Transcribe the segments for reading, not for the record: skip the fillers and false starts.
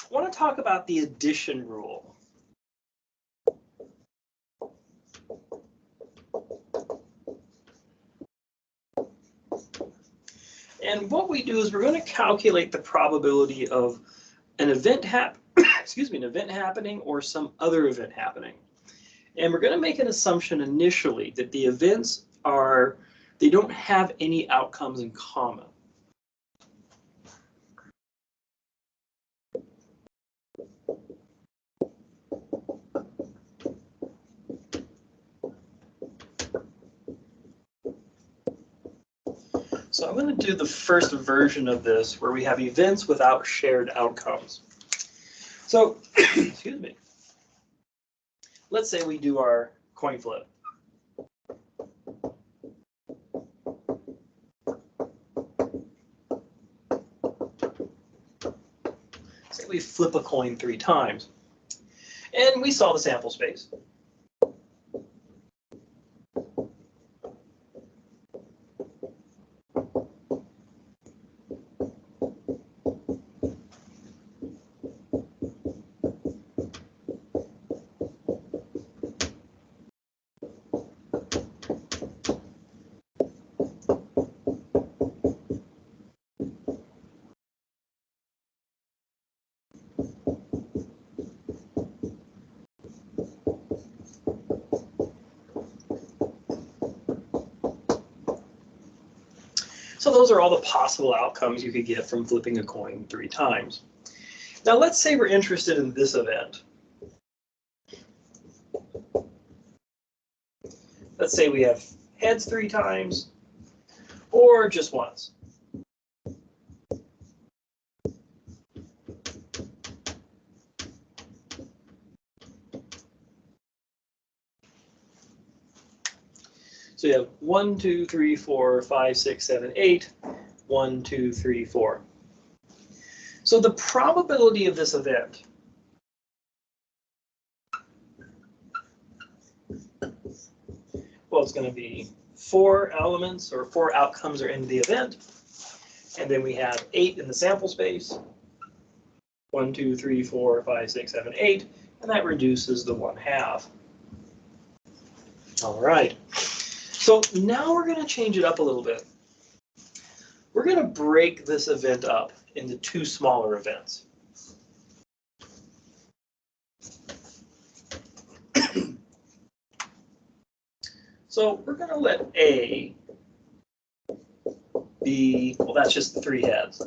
want to talk about the addition rule. And what we do is we're going to calculate the probability of an event an event happening or some other event happening. And we're going to make an assumption initially that the events they don't have any outcomes in common. So I'm going to do the first version of this where we have events without shared outcomes. So, excuse me. Let's say we do our coin flip. Say we flip a coin 3 times, and we saw the sample space. So those are all the possible outcomes you could get from flipping a coin 3 times. Now let's say we're interested in this event. Let's say we have heads 3 times or just once. So you have 1, 2, 3, 4, 5, 6, 7, 8. 1, 2, 3, 4. So the probability of this event it's going to be 4 elements or 4 outcomes are in the event. And then we have 8 in the sample space. 1, 2, 3, 4, 5, 6, 7, 8. And that reduces the 1/2. All right. So now we're going to change it up a little bit. We're going to break this event up into 2 smaller events. So we're going to let A be, well, that's just the 3 heads.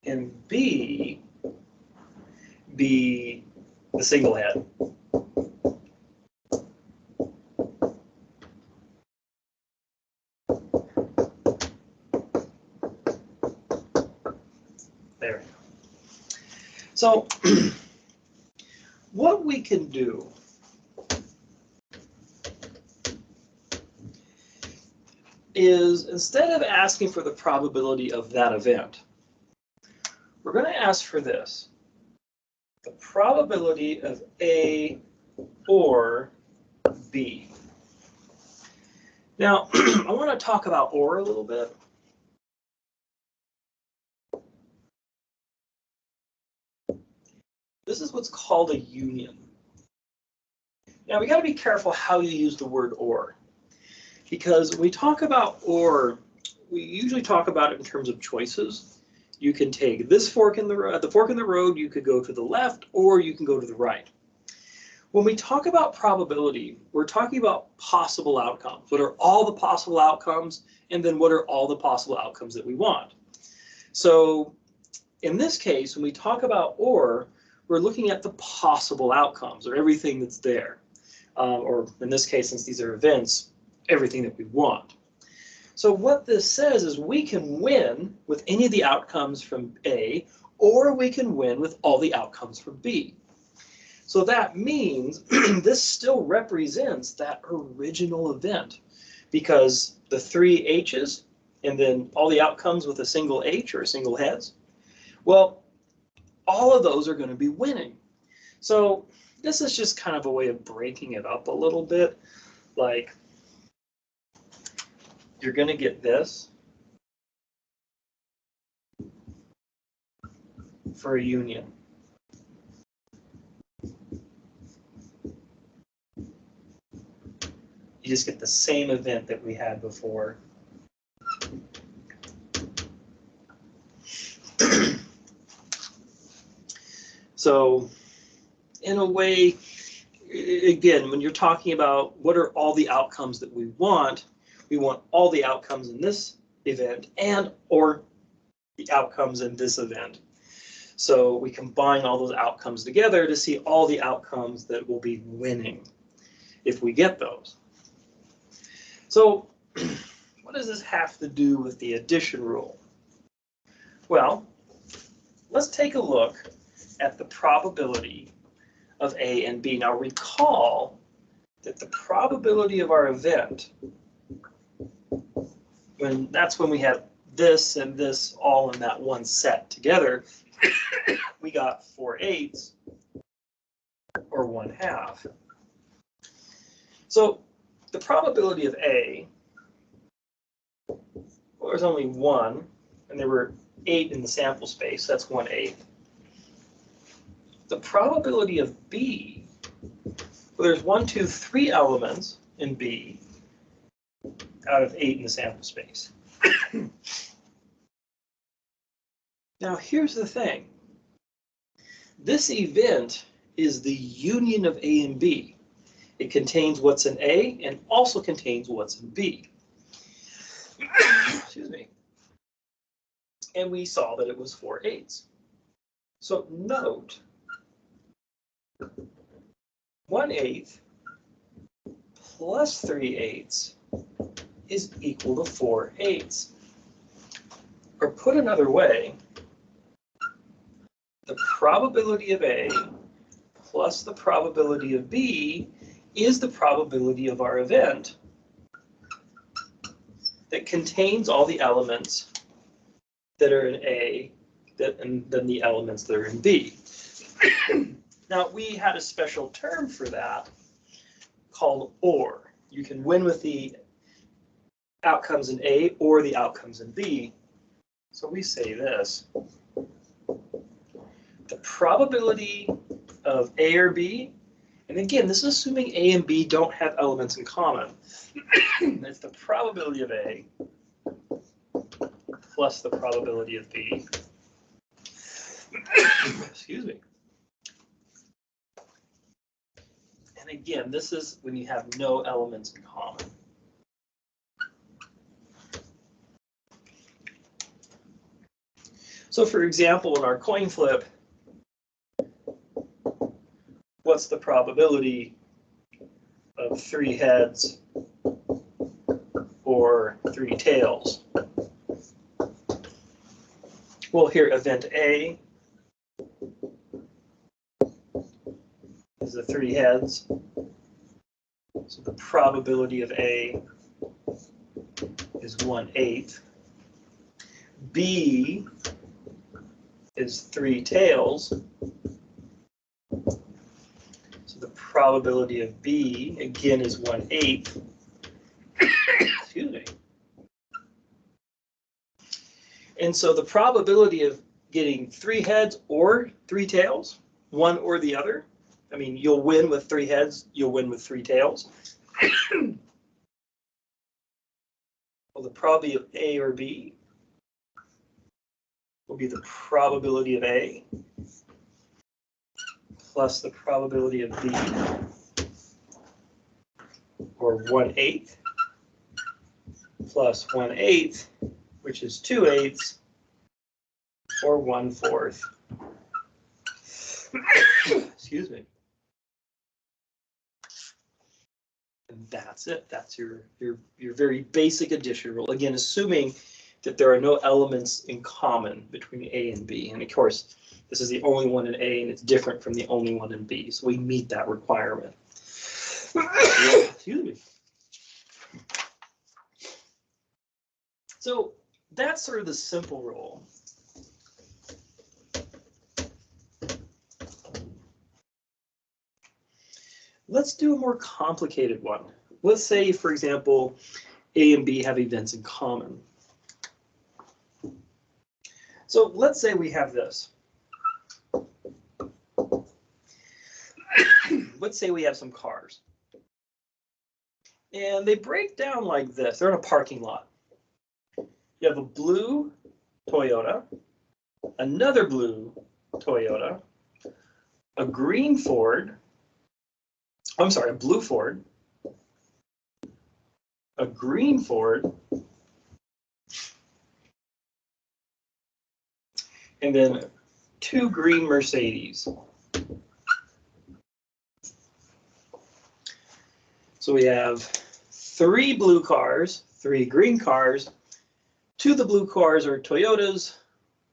And B be the single head. There. So what we can do is, instead of asking for the probability of that event, we're going to ask for this: the probability of A or B. Now, I want to talk about OR a little bit. This is what's called a union. Now, we got to be careful how you use the word OR, because when we talk about OR, we usually talk about it in terms of choices. You can take this fork in the road, you could go to the left, or you can go to the right. When we talk about probability, we're talking about possible outcomes. What are all the possible outcomes? And then what are all the possible outcomes that we want? So in this case, when we talk about OR, we're looking at the possible outcomes, or everything that's there. Or in this case, since these are events, everything that we want. So what this says is we can win with any of the outcomes from A, or we can win with all the outcomes from B. So that means this still represents that original event, because the 3 H's and then all the outcomes with a single H or a single heads, well, all of those are going to be winning. So this is just kind of a way of breaking it up a little bit. Like, you're going to get this. for a union. You just get the same event that we had before. So in a way, again, when you're talking about what are all the outcomes that we want all the outcomes in this event and or the outcomes in this event. So we combine all those outcomes together to see all the outcomes that will be winning if we get those. So what does this have to do with the addition rule? Well, let's take a look at the probability of A and B. Now recall that the probability of our event, that's when we had this and this all in that one set together, we got 4/8 or 1/2. So the probability of A, well, there's only 1, and there were 8 in the sample space, that's 1/8. The probability of B, well, there's 1, 2, 3 elements in B out of 8 in the sample space. Now here's the thing. This event is the union of A and B. It contains what's in A and also contains what's in B. Excuse me. And we saw that it was 4/8. So note 1/8 plus 3/8 is equal to 4/8. Or put another way, the probability of A plus the probability of B is the probability of our event that contains all the elements that are in A and then the elements that are in B. Now, we had a special term for that called OR. You can win with the outcomes in A or the outcomes in B. So we say this. The probability of A or B, and again, this is assuming A and B don't have elements in common. It's the probability of A plus the probability of B. Excuse me. And again, this is when you have no elements in common. So for example, in our coin flip, what's the probability of 3 heads or 3 tails? Well, here event A is the 3 heads. So the probability of A is 1/8. B is 3 tails. So the probability of B again is 1/8. Excuse me. And so the probability of getting 3 heads or 3 tails, one or the other, I mean, you'll win with 3 heads, you'll win with 3 tails. Well, the probability of A or B will be the probability of A plus the probability of B, or 1/8 plus 1/8, which is 2/8, or 1/4. Excuse me. And that's it. That's your very basic addition rule. Again, assuming that there are no elements in common between A and B. And of course, this is the only one in A and it's different from the only one in B. So we meet that requirement. Excuse me. So that's sort of the simple rule. Let's do a more complicated one. Let's say, for example, A and B have events in common. So let's say we have this. let's say we have some cars. And they break down like this. They're in a parking lot. You have a blue Toyota, another blue Toyota, a green Ford, I'm sorry, a blue Ford, a green Ford, and then 2 green Mercedes. So we have 3 blue cars, 3 green cars. 2 of the blue cars are Toyotas,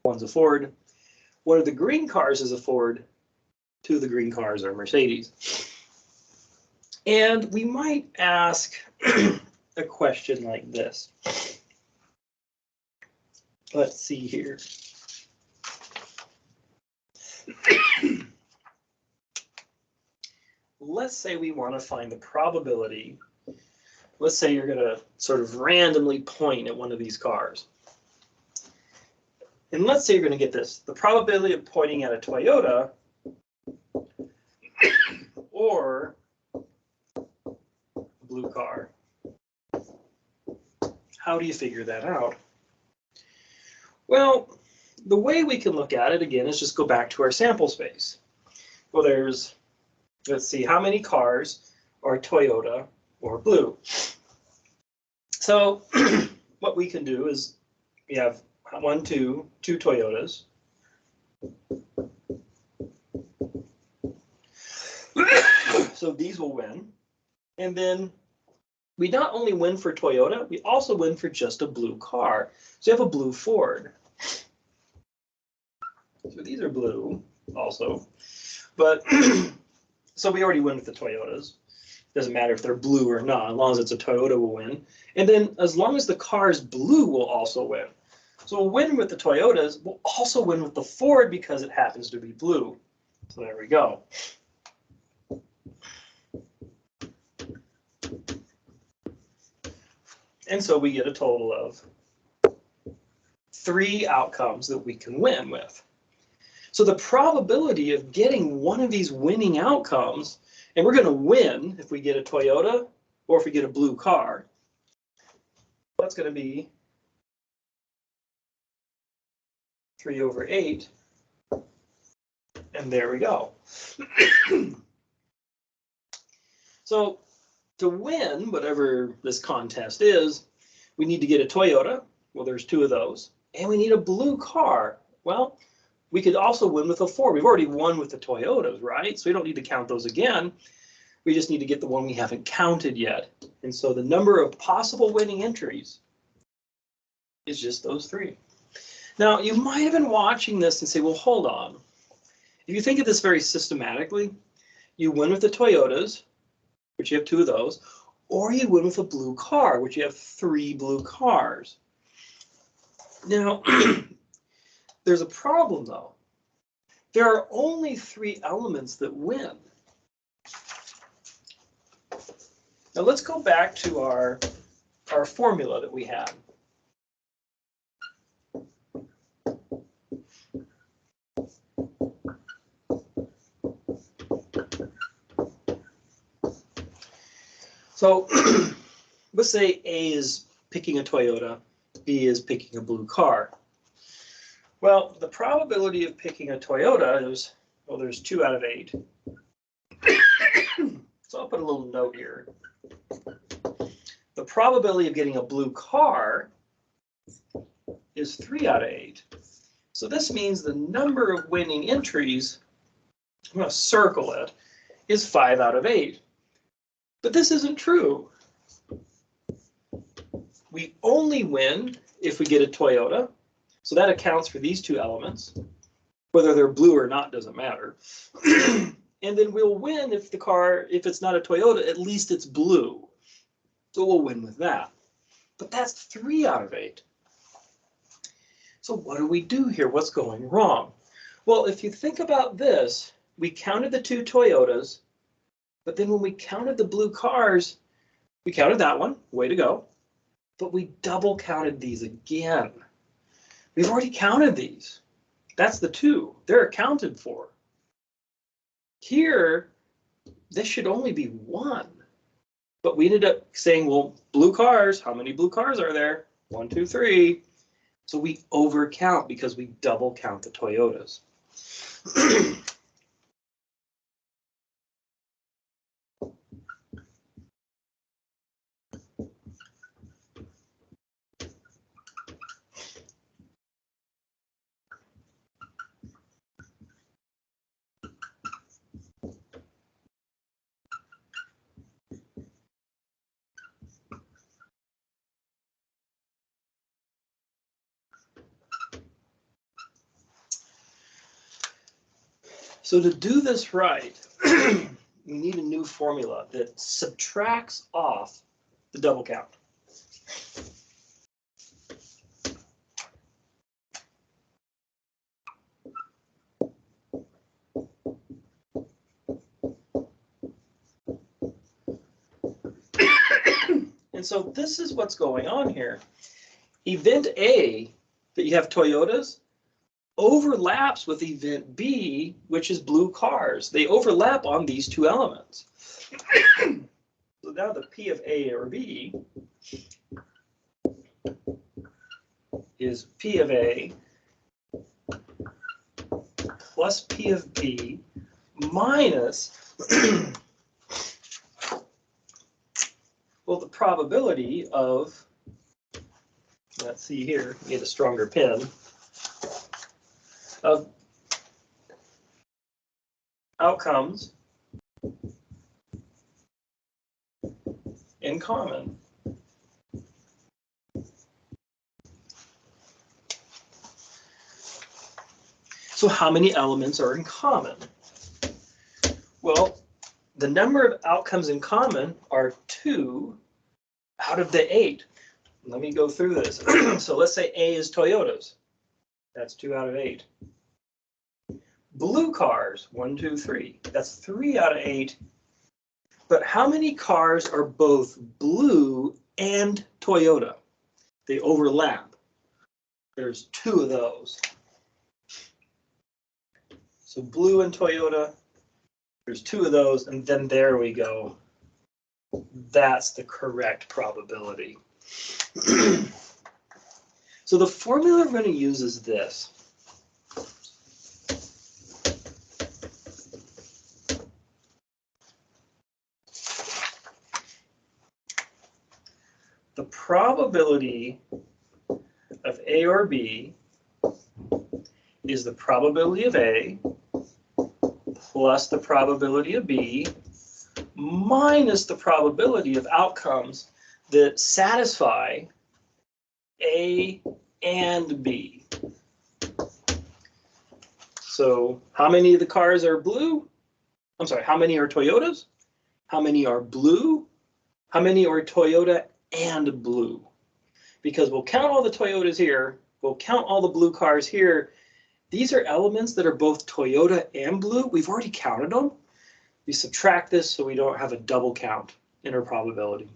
one's a Ford. One of the green cars is a Ford, 2 of the green cars are Mercedes. And we might ask a question like this. Let's see here. Let's say we want to find the probability. Let's say you're going to sort of randomly point at one of these cars. And let's say you're going to get this. The probability of pointing at a Toyota or a blue car. How do you figure that out? Well, the way we can look at it, again, is just go back to our sample space. Well, there's, let's see, how many cars are Toyota or blue? So what we can do is we have 1, 2 Toyotas. So these will win. And then we not only win for Toyota, we also win for just a blue car. So you have a blue Ford. So these are blue also. But so we already win with the Toyotas. Doesn't matter if they're blue or not, as long as it's a Toyota, we'll win. And then as long as the car is blue, we'll also win. So we'll win with the Toyotas, we'll also win with the Ford because it happens to be blue. So there we go. And so we get a total of 3 outcomes that we can win with. So the probability of getting one of these winning outcomes, and we're going to win if we get a Toyota or if we get a blue car, that's going to be 3/8. And there we go. So to win whatever this contest is, we need to get a Toyota. Well, there's 2 of those. And we need a blue car. Well, we could also win with a Ford. We've already won with the Toyotas, right? So we don't need to count those again. We just need to get the one we haven't counted yet. And so the number of possible winning entries is just those 3. Now, you might have been watching this and say, well, hold on. If you think of this very systematically, you win with the Toyotas, which you have 2 of those, or you win with a blue car, which you have 3 blue cars. Now, there's a problem, though. There are only 3 elements that win. Now, let's go back to our formula that we had. So let's say A is picking a Toyota, B is picking a blue car. Well, the probability of picking a Toyota is, well, there's 2 out of 8. So I'll put a little note here. The probability of getting a blue car is 3 out of 8. So this means the number of winning entries, I'm going to circle it, is 5 out of 8. But this isn't true. We only win if we get a Toyota. So that accounts for these 2 elements. Whether they're blue or not doesn't matter. And then we'll win if the car, if it's not a Toyota, at least it's blue. So we'll win with that. But that's 3 out of 8. So what do we do here? What's going wrong? Well, if you think about this, we counted the 2 Toyotas, but then when we counted the blue cars, we counted that one, way to go, but we double counted these again. We've already counted these. That's the 2. They're accounted for. Here, this should only be 1. But we ended up saying, well, blue cars, how many blue cars are there? 1, 2, 3. So we overcount because we double count the Toyotas. So to do this right, we need a new formula that subtracts off the double count. And so this is what's going on here. Event A, that you have Toyotas, overlaps with event B, which is blue cars. They overlap on these 2 elements. So now the P of A or B is P of A plus P of B minus, well, the probability of, let's see here, get a stronger pen, of outcomes in common. So how many elements are in common? Well, the number of outcomes in common are 2 out of the 8. Let me go through this. So let's say A is Toyotas. That's 2 out of 8. Blue cars, 1, 2, 3. That's 3 out of 8. But how many cars are both blue and Toyota? They overlap. There's 2 of those. So blue and Toyota, there's 2 of those, and then there we go. That's the correct probability. So the formula we're going to use is this. The probability of A or B is the probability of A plus the probability of B minus the probability of outcomes that satisfy A and B. So how many of the cars are blue? I'm sorry, how many are Toyotas? How many are blue? How many are Toyota and blue? Because we'll count all the Toyotas here, we'll count all the blue cars here. These are elements that are both Toyota and blue. We've already counted them. We subtract this so we don't have a double count in our probability.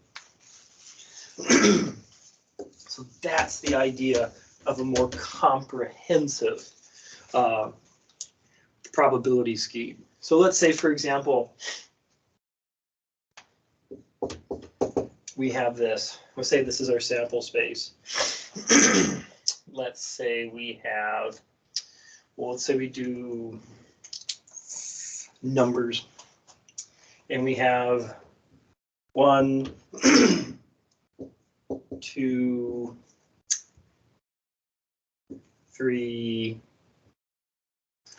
So that's the idea of a more comprehensive probability scheme. So let's say, for example, we have this. Let's say this is our sample space. Let's say we have, well, let's say we do numbers. And we have 1, 2, 3.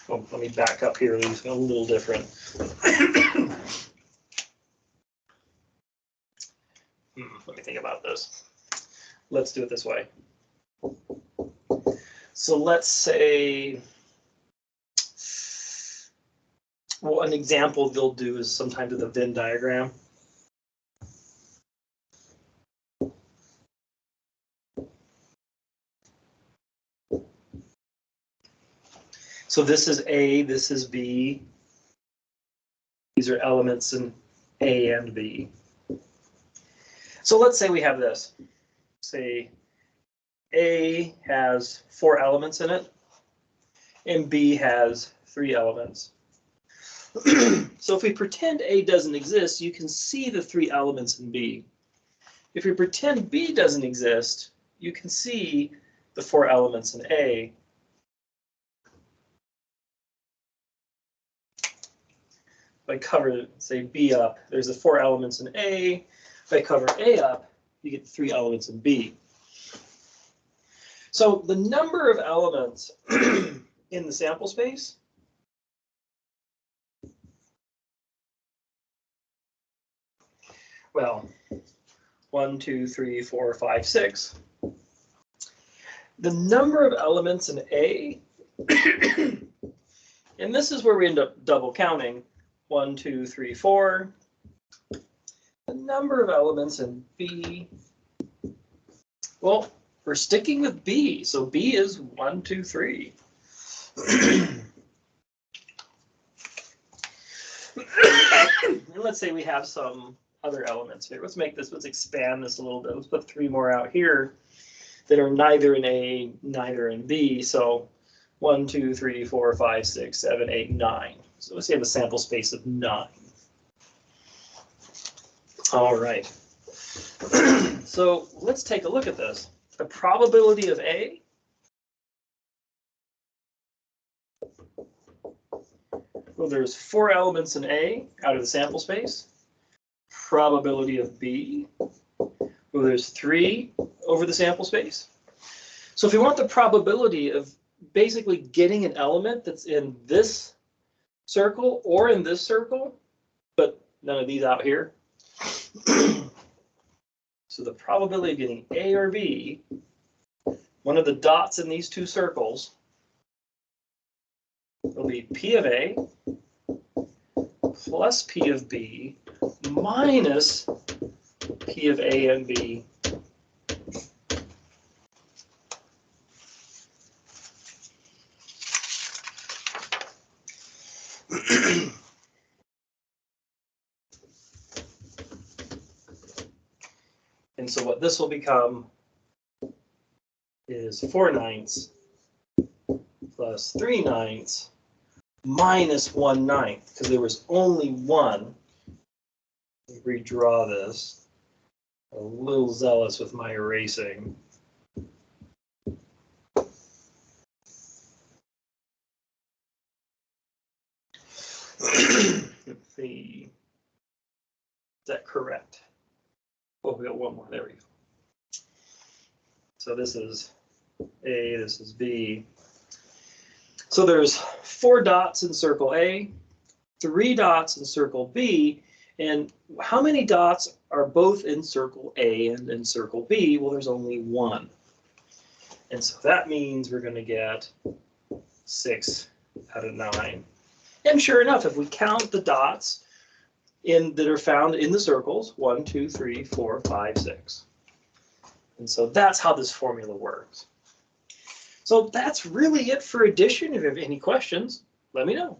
Oh, let me back up here. It's a little different. Let me think about this. Let's do it this way. So let's say, well, an example they'll do is sometimes with a Venn diagram. So this is A, this is B. These are elements in A and B. So let's say we have this. Say A has 4 elements in it, and B has 3 elements. So if we pretend A doesn't exist, you can see the 3 elements in B. If we pretend B doesn't exist, you can see the 4 elements in A. If I cover, say, B up, there's the 4 elements in A. If I cover A up, you get the 3 elements in B. So the number of elements in the sample space well, 1, 2, 3, 4, 5, 6. The number of elements in A, and this is where we end up double counting, 1, 2, 3, 4. The number of elements in B, well, we're sticking with B, so B is 1, 2, 3. And let's say we have some other elements here. Let's expand this a little bit. Let's put 3 more out here that are neither in A, neither in B. So 1, 2, 3, 4, 5, 6, 7, 8, 9. So let's say I have a sample space of 9. All right. So let's take a look at this. The probability of A well, there's 4 elements in A out of the sample space. Probability of B, well, there's 3 over the sample space. So if you want the probability of basically getting an element that's in this circle or in this circle, but none of these out here. So the probability of getting A or B, one of the dots in these 2 circles, will be P of A plus P of B minus P of A and B. And so what this will become is 4/9 plus 3/9 minus 1/9, because there was only 1. Let me redraw this. A little zealous with my erasing. Let's see. Is that correct? Oh, we got 1 more. There we go. So this is A, this is B. So there's 4 dots in circle A, 3 dots in circle B, and how many dots are both in circle A and in circle B? Well, there's only 1. And so that means we're going to get 6 out of 9. And sure enough, if we count the dots that are found in the circles, 1, 2, 3, 4, 5, 6. And so that's how this formula works. So that's really it for addition. If you have any questions, let me know.